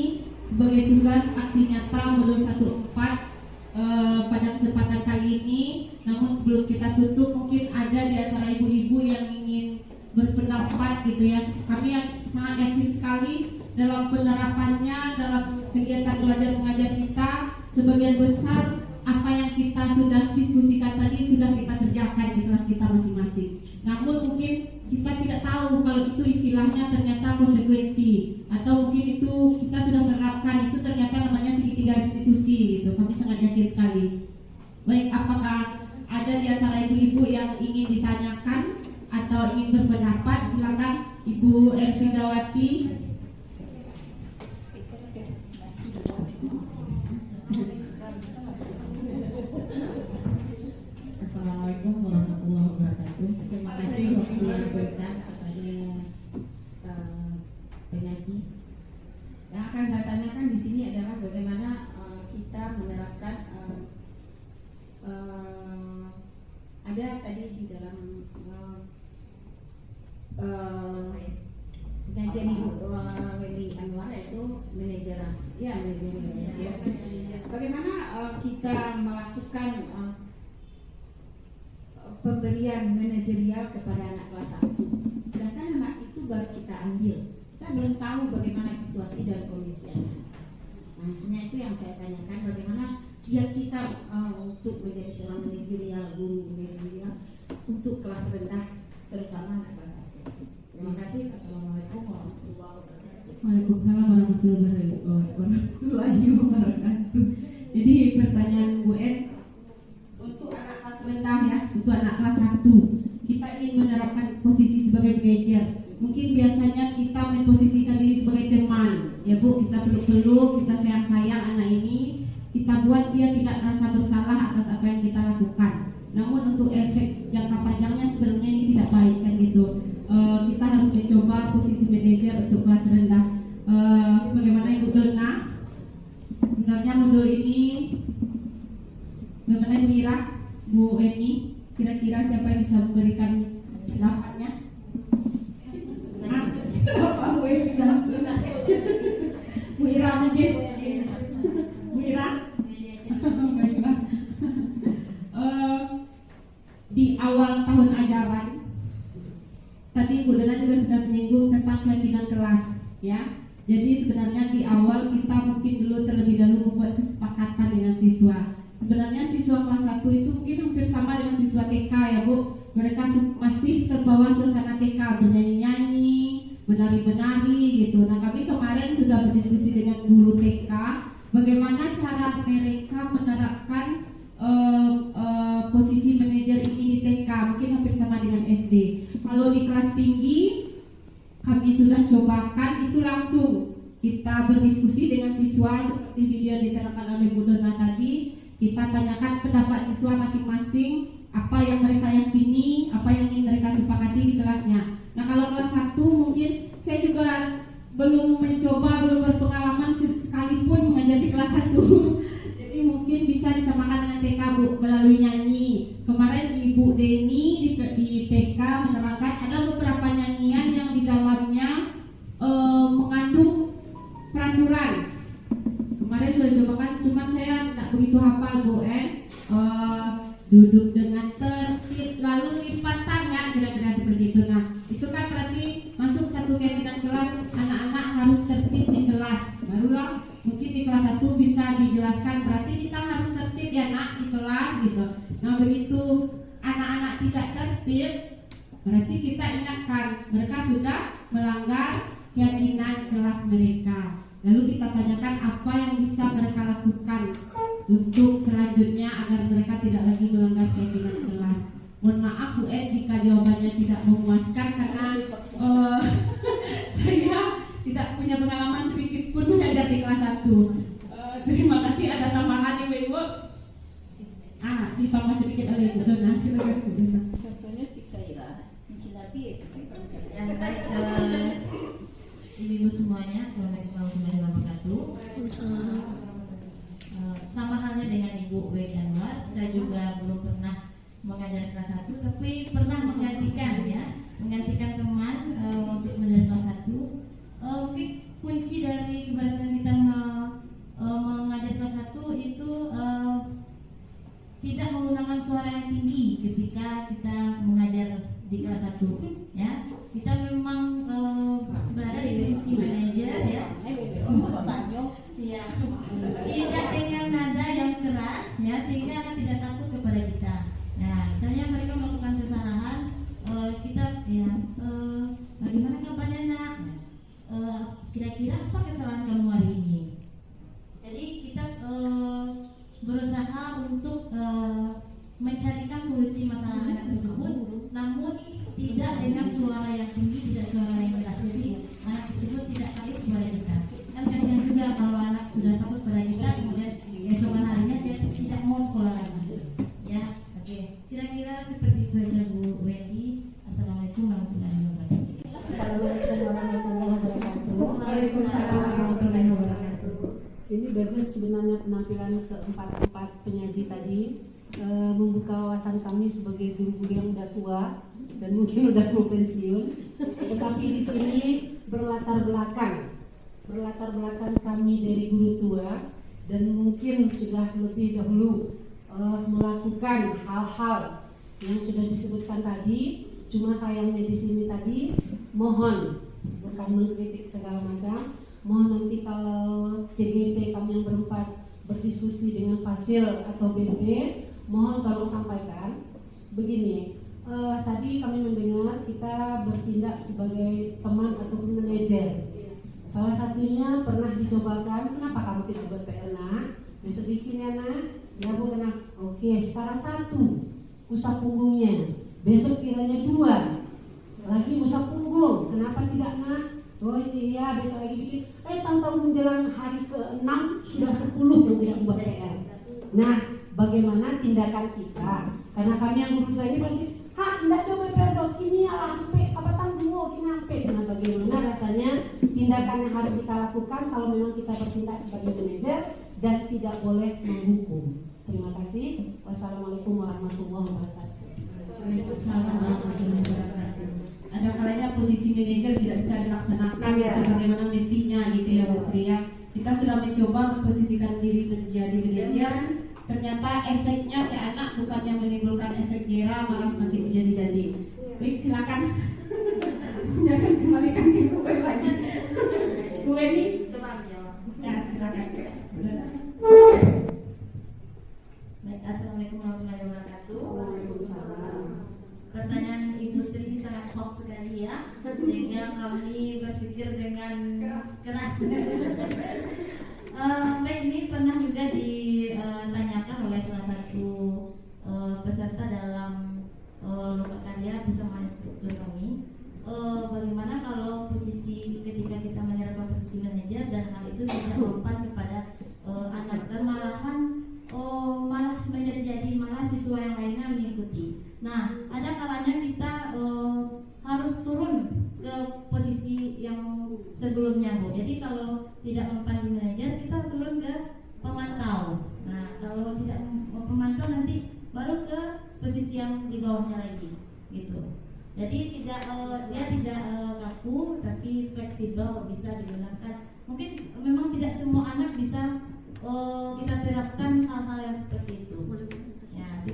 sebagai tugas aksi nyata modul 14 pada kesempatan kali ini. Namun sebelum kita tutup, mungkin ada di antara ibu-ibu yang ingin berpendapat gitu ya. Kami yang sangat yakin sekali dalam penerapannya dalam kegiatan belajar mengajar kita, sebagian besar apa yang kita kita sudah diskusikan tadi sudah kita kerjakan di kelas kita masing-masing. Namun mungkin kita tidak tahu kalau itu istilahnya ternyata konsekuensi, atau mungkin itu kita sudah menerapkan itu ternyata namanya segitiga restitusi gitu. Kami sangat yakin sekali. Baik, apakah ada di antara ibu-ibu yang ingin ditanyakan atau ingin berpendapat? Silakan Ibu Elvindawati. Assalamualaikum warahmatullahi wabarakatuh. Terima kasih waktu yang diberikan kepada pengaji. Yang akan saya tanyakan di sini adalah bagaimana kita menerapkan ada tadi di dalam penyajian Ibu Weli Anwar yaitu manajer. Ya, manajer. Bagaimana kita melakukan pemberian manajerial kepada anak kelas 1, sedangkan anak itu baru kita ambil, kita belum tahu bagaimana situasi dan kondisinya. Nah, hanya itu yang saya tanyakan, bagaimana kiat kita untuk menjadi seorang manajerial, guru manajerial untuk kelas rendah, terutama anak kelas 1. Terima kasih. Assalamualaikum warahmatullahi wabarakatuh. Waalaikumsalam warahmatullahi wabarakatuh. Jadi pertanyaan Bu Ed, untuk anak kelas rendah ya, untuk anak kelas 1 kita ingin menerapkan posisi sebagai manajer. Mungkin biasanya kita memposisikan diri sebagai teman, ya Bu, kita peluk-peluk, kita sayang-sayang anak ini, kita buat dia tidak merasa bersalah atas apa yang kita lakukan. Namun untuk efek jangka panjangnya sebenarnya ini tidak baik kan gitu. Kita harus mencoba posisi manajer untuk kelas rendah. Bagaimana Ibu Dona? Sebenarnya modul ini, bagaimana Ibu Ira, Bu Eni, kira-kira siapa yang bisa memberikan pendapatnya? Bu Eni langsung. Bu Ira mungkin. Bu Ira. Di awal tahun ajaran, tadi Bu Dona juga sudah menyinggung tentang keyakinan kelas, ya. Jadi sebenarnya di awal kita mungkin dulu terlebih dahulu membuat kesepakatan dengan siswa. Sebenarnya siswa kelas 1 itu mungkin hampir sama dengan siswa TK ya Bu. Mereka masih terbawa suasana TK, bernyanyi-nyanyi, menari-menari gitu. Nah, kami kemarin sudah berdiskusi dengan guru TK bagaimana cara mereka menerapkan posisi manajer ini di TK, mungkin hampir sama dengan SD. Kalau di kelas tinggi kami sudah cobakan itu langsung kita berdiskusi dengan siswa seperti video yang diterangkan oleh Bu Dona tadi. Kita tanyakan pendapat siswa masing-masing, apa yang mereka yakini, apa yang ingin mereka sepakati di kelasnya. Nah, kalau kelas 1 mungkin saya juga belum mencoba, belum berpengalaman sekalipun mengajar di kelas 1. Jadi mungkin bisa disamakan dengan TK Bu, melalui nyanyi. Kemarin Ibu Deni di TK menerangkan ada beberapa nyanyian yang di dalamnya mengandung peraturan. Kemarin sudah cobakan, cuma saya tidak begitu hafal Bu duduk dengan tertib lalu lipat tangan, kira-kira seperti itu. Nah, itu kan berarti masuk satu keyakinan kelas, anak-anak harus tertib di kelas. Barulah mungkin di kelas 1 bisa dijelaskan berarti kita harus tertib ya nak di kelas gitu. Nah, begitu anak-anak tidak tertib, berarti kita ingatkan mereka sudah melanggar keyakinan kelas mereka. Lalu kita tanyakan apa yang bisa mereka lakukan untuk selanjutnya agar mereka tidak lagi melanggar keyakinan kelas. Mohon maaf Bu Ed jika jawabannya tidak memuaskan karena saya tidak punya pengalaman sedikit pun mengajar di kelas 1. Terima kasih, ada tambahan Ibu-ibu? Ditambah sedikit oleh Ibu Dona. Silakan Bu Dona. Contohnya si Kaira, Cilabi. Yang baik, ibu-ibu semuanya, Assalamualaikum warahmatullahi wabarakatuh. Sama halnya dengan Ibu Weli Anwar, saya juga belum pernah mengajar kelas 1, tapi pernah menggantikan teman untuk mengajar kelas 1. Mungkin kunci dari keberhasilan kita mengajar kelas 1 itu tidak menggunakan suara yang tinggi ketika kita mengajar di kelas 1, ya. Kita memang berada di posisi manajer, ya. Tidak dengan nada yang keras, ya, sehingga anak tidak dengan suara yang tinggi, tidak suara yang keras. Jadi anak tersebut tidak takut kepada kita. Kan kasihan juga kalau anak sudah takut kepada kita, kemudian keesokan harinya dia tidak mau sekolah lagi. Ya, oke. Kira-kira seperti itu aja Bu Wendy. Assalamualaikum warahmatullahi wabarakatuh. Assalamualaikum warahmatullahi wabarakatuh. Waalaikumsalam warahmatullahi wabarakatuh. Ini bagus sebenarnya penampilan keempat penyaji tadi, membuka wawasan kami sebagai guru-guru yang udah tua dan mungkin udah mau pensiun. Tetapi di sini berlatar belakang kami dari guru tua dan mungkin sudah lebih dahulu melakukan hal-hal yang sudah disebutkan tadi. Cuma sayangnya di sini tadi mohon, bukan mengkritik segala macam, mohon nanti kalau CGP kami yang berempat berdiskusi dengan Fasil atau BP, mohon tolong sampaikan begini. Tadi kami mendengar kita bertindak sebagai teman ataupun manajer. Salah satunya pernah dicobakan, kenapa kamu tidak ber-PL nak? Besok bikin ya nak? Ya Bu, kenapa? Oke, sekarang 1 usap punggungnya. Besok kiranya 2 lagi usap punggung, kenapa tidak nak? Oh iya, besok lagi bikin. Tahu-tahu menjelang hari ke-6 sudah 10 yang tidak buat PR. Nah, bagaimana tindakan kita? Karena kami yang guru ini pasti, tidak coba PR dok, ini lampe, apa tanggung, ini lampe. Nah, bagaimana rasanya tindakan yang harus kita lakukan kalau memang kita bertindak sebagai manajer dan tidak boleh menghukum. Terima kasih. Wassalamualaikum warahmatullahi wabarakatuh. Ada kalanya posisi manajer tidak bisa dilaksanakan sebagaimana mestinya gitu ya Bu Sri ya. Kita sudah mencoba memposisikan diri menjadi manajer, ternyata efeknya ke anak bukannya menimbulkan efek jera, malah semakin jadi-jadi. Baik, silakan. Jangan kembalikan ke Bu lagi. Bu ini Coba menjawab. ya, silakan. Baik, assalamualaikum warahmatullahi wabarakatuh. Waalaikumsalam. Pertanyaan Ibu Sri sangat hoax sekali ya, sehingga kami berpikir dengan keras. Baik, ini pernah juga ditanyakan oleh salah satu peserta dalam lomba karya bersama instruktur kami. Bagaimana kalau posisi ketika kita menyerahkan posisi manajer dan hal itu tidak mempan kepada anak, dan malah menjadi malah siswa yang lainnya mengikuti. Nah, ada kalanya kita harus turun ke posisi yang sebelumnya Bu. Jadi kalau tidak mempan di manajer, kita turun ke pemantau. Nah, kalau tidak pemantau nanti baru ke posisi yang di bawahnya lagi, gitu. Jadi dia tidak kaku, tapi fleksibel, bisa digunakan. Mungkin memang tidak semua anak bisa kita terapkan hal-hal yang seperti itu. Ya,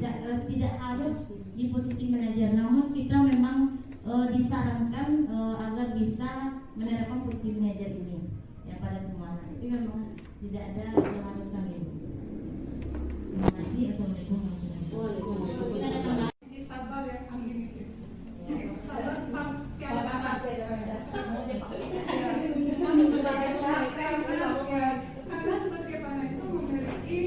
tidak harus di posisi manajer, namun kita memang disarankan agar bisa menerapkan posisi manajer ini ya pada semua anak. Itu memang tidak ada keharusan itu. Terima kasih. Assalamualaikum warahmatullahi wabarakatuh. Ini sabar yang unlimited. Sabar tiada batas. Karena setiap anak itu memiliki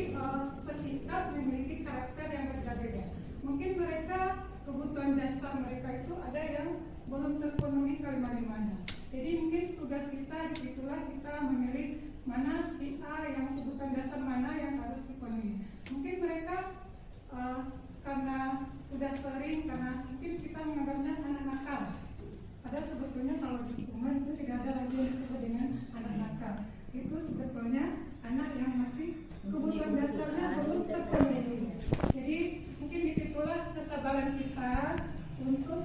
sikap, memiliki karakter yang berbeda-beda. Mungkin mereka kebutuhan dasar mereka itu ada yang belum terpenuhi kelima-limanya. Jadi mungkin tugas kita disitulah kita memilih mana si A yang kebutuhan dasar mana yang harus dipenuhi. Mungkin mereka karena sudah sering, karena mungkin kita menganggapnya anak nakal. Padahal sebetulnya kalau di hukuman itu tidak ada lagi yang disebut dengan anak nakal. Itu sebetulnya anak yang masih kebutuhan dasarnya belum terpenuhi. Jadi mungkin disitulah kesabaran kita untuk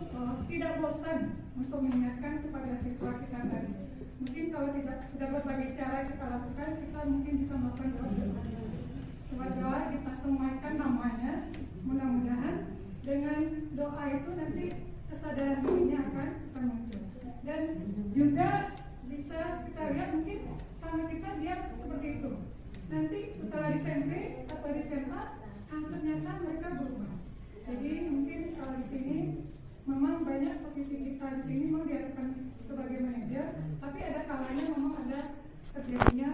tidak bosan untuk mengingatkan kepada siswa kita tadi. Mungkin kalau tidak sudah berbagai cara kita lakukan, kita mungkin bisa melakukan doa kita semuanya namanya. Mudah-mudahan dengan doa itu nanti kesadaran dirinya akan muncul. Dan juga bisa kita lihat mungkin sama kita dia seperti itu. Nanti setelah di SMP atau di SMA, ternyata mereka berubah. Jadi mungkin kalau di sini memang banyak posisi kita di sini mau diharapkan sebagai manajer, tapi ada kalanya memang ada terjadinya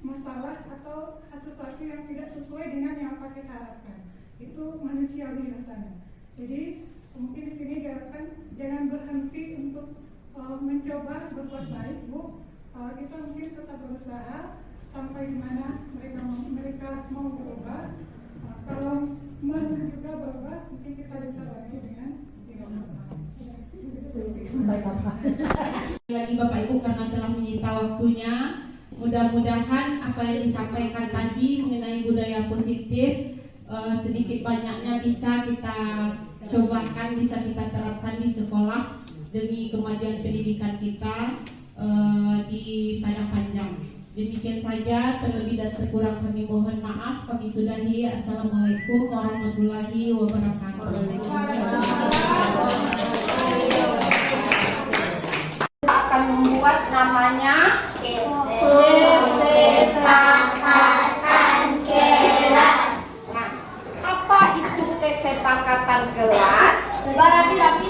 masalah atau sesuatu yang tidak sesuai dengan yang apa kita harapkan. Itu manusiawi rasanya. Jadi Mungkin di sini diharapkan jangan berhenti untuk mencoba berbuat baik, Bu. Kita mungkin tetap berusaha sampai di mana mereka mau berubah. Kalau mau juga berubah, mungkin kita bisa bantu dengan tidak lagi Bapak Ibu karena telah menyita waktunya. Mudah-mudahan apa yang disampaikan tadi mengenai budaya positif sedikit banyaknya bisa kita cobakan, bisa kita terapkan di sekolah demi kemajuan pendidikan kita di Padang Panjang. Demikian saja, terlebih dan terkurang kami mohon maaf. Kami sudahi. Assalamualaikum warahmatullahi wabarakatuh. Akan membuat namanya kesepakatan kelas. Nah, apa itu kesepakatan kelas?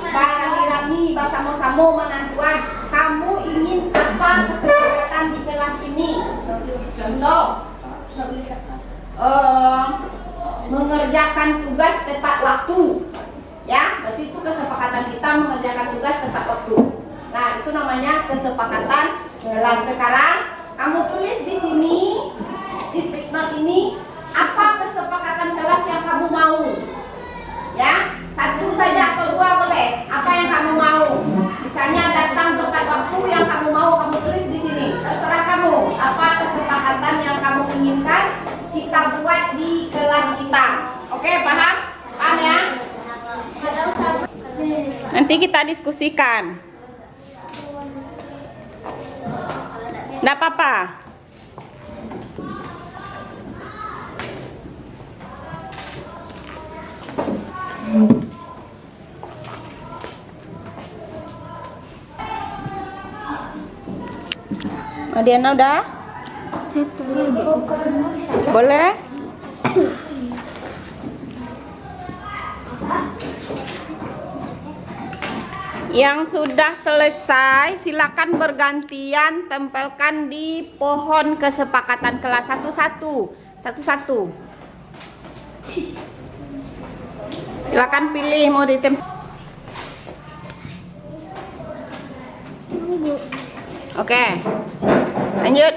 Barami bersama-sama menentukan kamu ingin apa kesepakatan di kelas ini. Contoh, mengerjakan tugas tepat waktu. Ya, berarti itu kesepakatan kita mengerjakan tugas tepat waktu. Nah, itu namanya kesepakatan kelas. Sekarang kamu tulis di sini, di statement ini, apa kesepakatan kelas yang kamu mau? Ya, satu saja atau dua boleh. Apa yang kamu mau? Misalnya datang tepat waktu yang kamu mau, kamu tulis di sini. Terserah kamu. Apa kesepakatan yang kamu inginkan kita buat di kelas kita? Oke, paham? Paham ya? Nanti kita diskusikan. Nggak apa-apa. Diana udah? Boleh? Yang sudah selesai silakan bergantian tempelkan di pohon kesepakatan kelas satu-satu. Silakan pilih mau ditempel. Oke. Lanjut.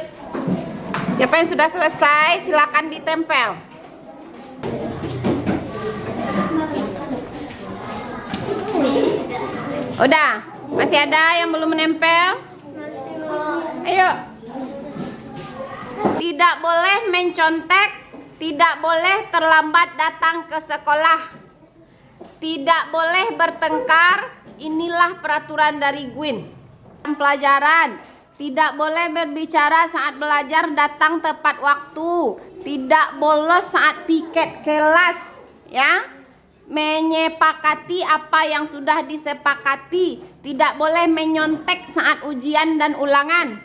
Siapa yang sudah selesai silakan ditempel. Udah, masih ada yang belum menempel? Ayo. Tidak boleh mencontek, tidak boleh terlambat datang ke sekolah. Tidak boleh bertengkar, inilah peraturan dari Gwyn. Pelajaran, tidak boleh berbicara saat belajar, datang tepat waktu. Tidak bolos saat piket kelas, ya. Menyepakati apa yang sudah disepakati. Tidak boleh menyontek saat ujian dan ulangan.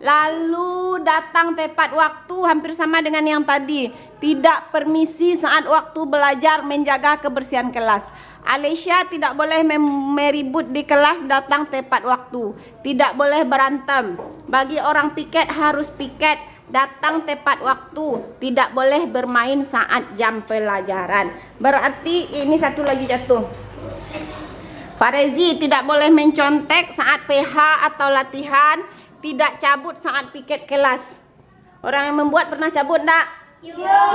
Lalu datang tepat waktu, hampir sama dengan yang tadi. Tidak permisi saat waktu belajar, menjaga kebersihan kelas. Alicia tidak boleh meribut di kelas, datang tepat waktu. Tidak boleh berantem. Bagi orang piket harus piket, datang tepat waktu. Tidak boleh bermain saat jam pelajaran. Berarti ini satu lagi jatuh. Farezi tidak boleh mencontek saat PH atau latihan. Tidak cabut saat piket kelas. Orang yang membuat pernah cabut enggak?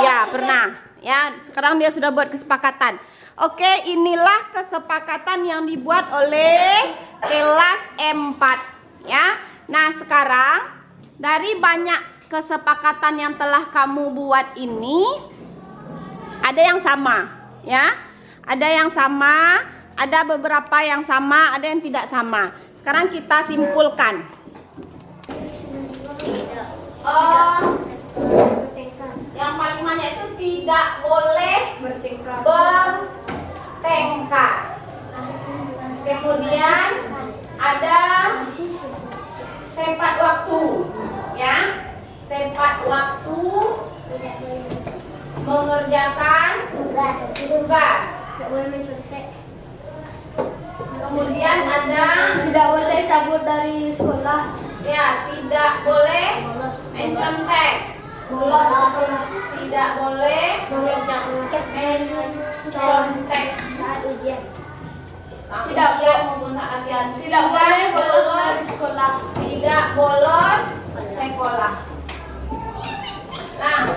Ya, pernah. Ya, sekarang dia sudah buat kesepakatan. Oke, inilah kesepakatan yang dibuat oleh kelas 4, ya. Nah, sekarang dari banyak kesepakatan yang telah kamu buat ini, ada yang sama, ya. Ada yang sama, ada beberapa yang sama, ada yang tidak sama. Sekarang kita simpulkan. Yang paling banyak itu tidak boleh bertengkar. Kemudian ada tepat waktu, ya. Tepat waktu mengerjakan tugas. Kemudian ada tidak boleh cabut dari sekolah. Ya, tidak boleh mencontek. Bolos. Tidak boleh mencontek saat ujian. ujian maupun saat latihan. Tidak boleh bolos sekolah. Tidak bolos sekolah. Nah,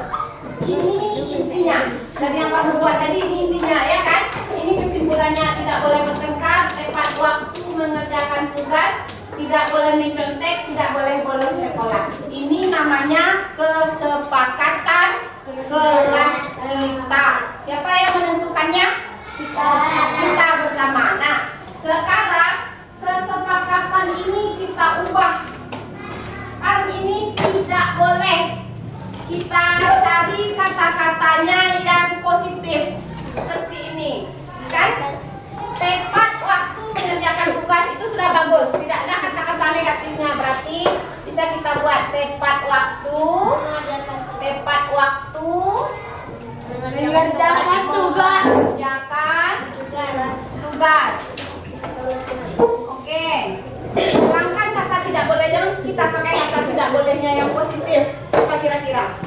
ini intinya. Dan yang kamu buat tadi ini intinya, ya kan? Ini kesimpulannya, tidak boleh bertengkar, tepat waktu mengerjakan tugas, tidak boleh mencontek, tidak boleh bolos sekolah. Ini namanya kesepakatan kelas kita. Siapa yang menentukannya? Kita bersama. Nah, sekarang kesepakatan ini kita ubah. Kan ini tidak boleh. Kita cari kata-katanya yang positif seperti ini, kan? Tepat waktu mengerjakan tugas itu sudah bagus. Tidak ada kata-kata negatifnya, berarti bisa kita buat tepat waktu mengerjakan tugas. Oke. Hilangkan kata tidak boleh, jangan kita pakai kata tidak bolehnya yang positif. Apa kira-kira?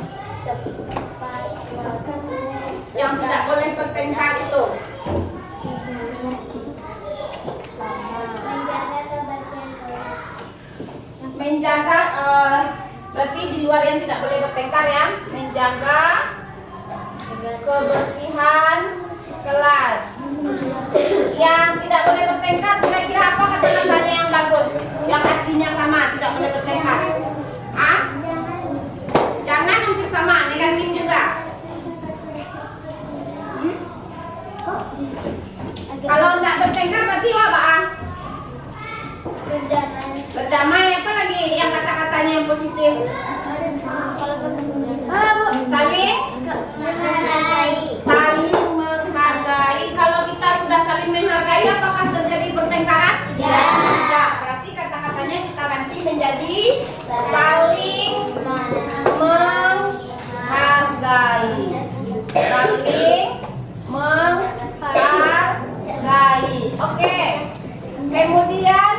Yang tidak boleh bertengkar itu. Menjaga berarti di luar yang tidak boleh bertengkar ya. Menjaga kebersihan kelas. Yang tidak boleh bertengkar, kira-kira apa kata-katanya yang bagus? Yang artinya sama, tidak boleh bertengkar. Jangan hampir sama, negatif juga. Kalau tidak bertengkar berarti apa? Berdamai. Apa lagi yang kata-katanya yang positif? Saling menghargai. Kalau kita sudah saling menghargai, apakah terjadi pertengkaran? Tidak. Berarti kata-katanya kita ganti menjadi saling menghargai. Saling menghargai. Oke. Kemudian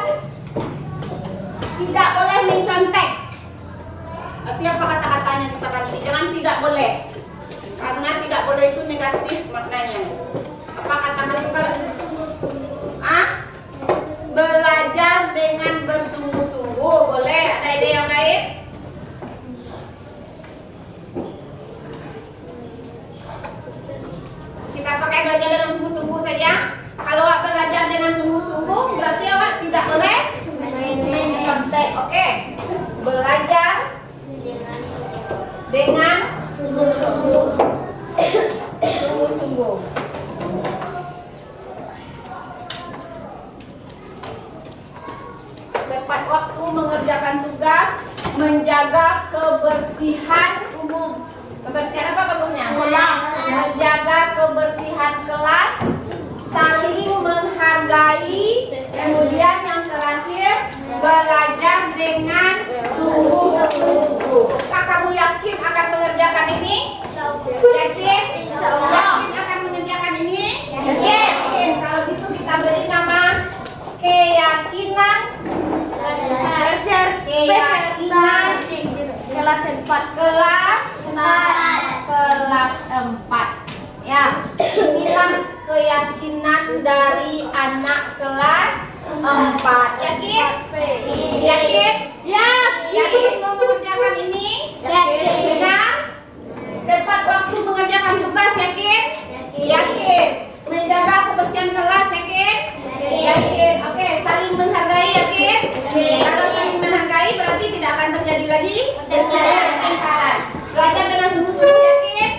tidak boleh mencontek. Tapi apa kata-katanya kita ganti? Jangan tidak boleh. Karena tidak boleh itu negatif maknanya. Apa kata-kata? Belajar dengan bersungguh-sungguh. Boleh? Ada ide yang lain? Kita pakai belajar dengan sungguh-sungguh saja. Kalau belajar dengan sungguh-sungguh berarti awak tidak boleh mencontek. Oke. Belajar dengan sungguh-sungguh. Tepat waktu mengerjakan tugas, menjaga kebersihan umum. Kebersihan apa bagusnya? Kelas. Menjaga kebersihan kelas, saling menghargai, kemudian yang terakhir belajar dengan sungguh-sungguh. Kamu yakin akan mengerjakan ini? Yakin? Yakin akan mengerjakan ini? Yakin. Kalau gitu kita beri nama keyakinan kelas 4. Ya, inilah keyakinan dari anak kelas 4. Yakin? Yakin? Yakin mau mengerjakan ini? Benar? Tepat waktu mengerjakan tugas, yakin? Yakin. Menjaga kebersihan kelas, yakin? Yakin. Oke, saling menghargai, yakin? Kalau saling menghargai berarti tidak akan terjadi lagi pertengkaran. Belajar dengan sungguh-sungguh, yakin?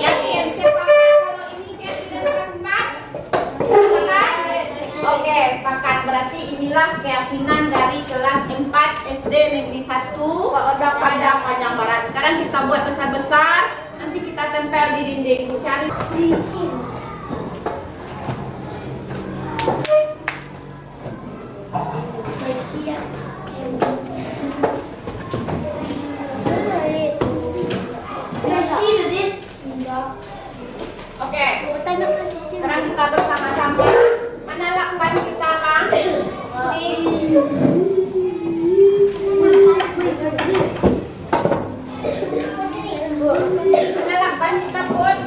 Yakin. Sepakat kalau ini keyakinan kelas 4? Sepakat? Oke, sepakat. Berarti inilah keyakinan dari kelas 4 SD Negeri 1 Padang Panjang Barat. Sekarang kita buat besar-besar, nanti kita tempel di dinding. Cari Oke, sekarang kita bersama-sama. Mana lakban kita, Bang? Mana lakban kita, Put?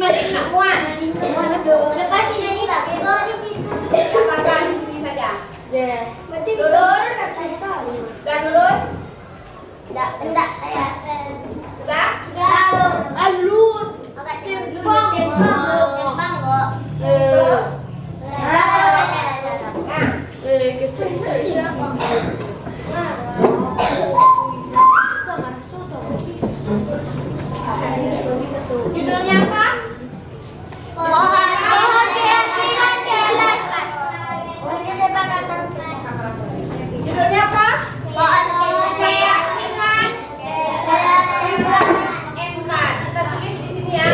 balik nak muat. Lepas ini pakai bawa di situ. Apakah di sini saja? Berarti Lurus. sisa. Dan lurus. Enggak saya. Sudah? Alur. Pakai tembang. Tembang kok. Judulnya apa? Pohon keyakinan kelas. Oh, ini saya bakal Judulnya apa? pohon Keyakinan kelas. empat. Kita tulis di sini ya.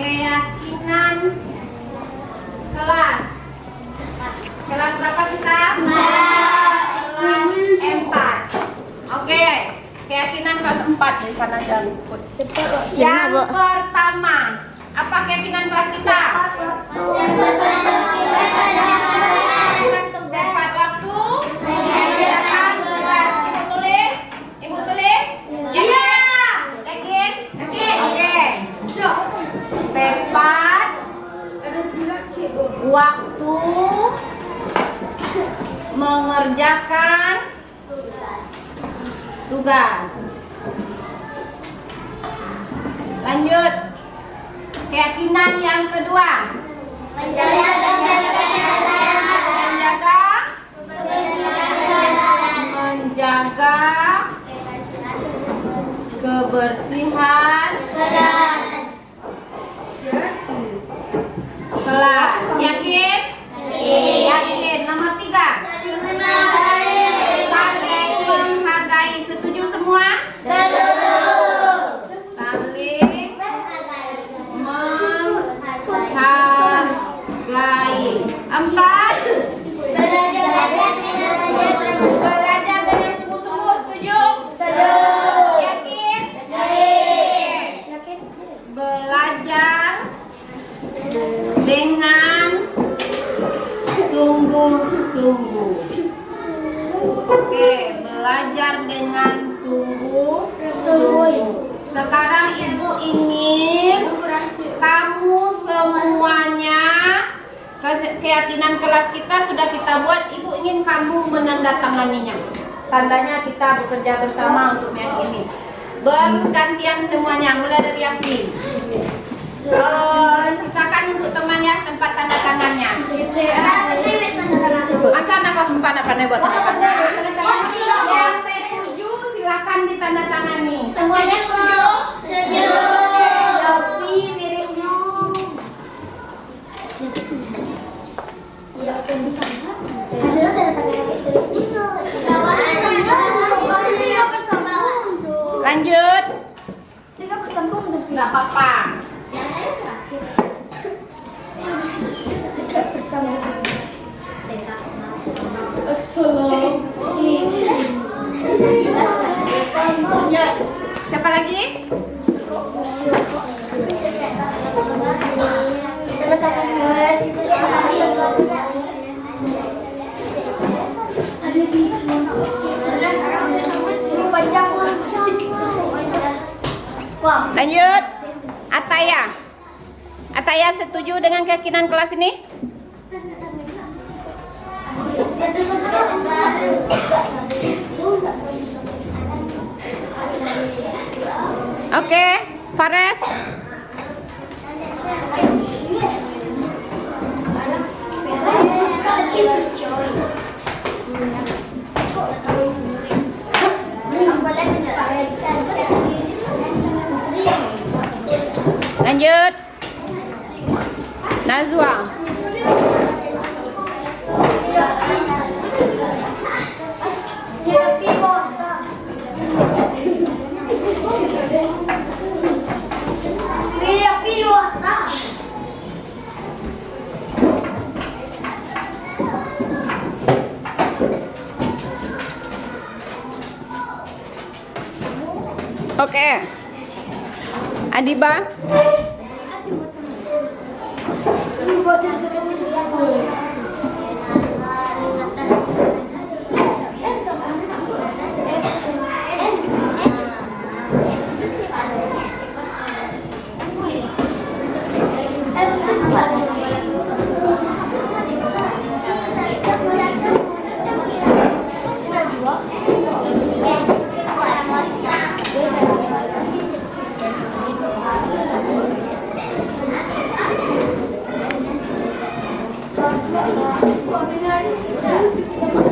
Keyakinan kelas. Kelas berapa kita? Kelas 4. Oke. Keyakinan kelas 4 di sana jangan luput. Yang pertama, apa keyakinan kelas kita? Tepat waktu mengerjakan tugas. Ibu tulis? Ibu tulis? Yakin? Oke. Tepat waktu mengerjakan tugas. Lanjut. Keyakinan yang kedua. Menjaga kebersihan kelas. Yakin? Yakin. Nomor 3. Saling menghargai. Setuju semua? Saling menghargai. 4. Belajar dengan sungguh-sungguh. Setuju? Yakin? Belajar dengan sungguh-sungguh. Oke, belajar dengan sungguh-sungguh. Sekarang Ibu ingin kamu semuanya, keyakinan kelas kita sudah kita buat. Ibu ingin kamu menandatanganinya. Tandanya kita bekerja bersama untuk meyakini. Bergantian semuanya, mulai dari Yafi. Sisakan untuk teman ya tempat tanda tangannya. Masa nafas sempat apa nih buat tanda tangan? Yang setuju silakan ditandatangani. Semuanya setuju? Setuju. Yafi miripnya. Lanjut. Nggak apa-apa. Siapa lagi? Lanjut. Ataya. Ataya setuju dengan keyakinan kelas ini? Oke, Fares. Lanjut. Nazwa. Oke. Adiba. Kok beda?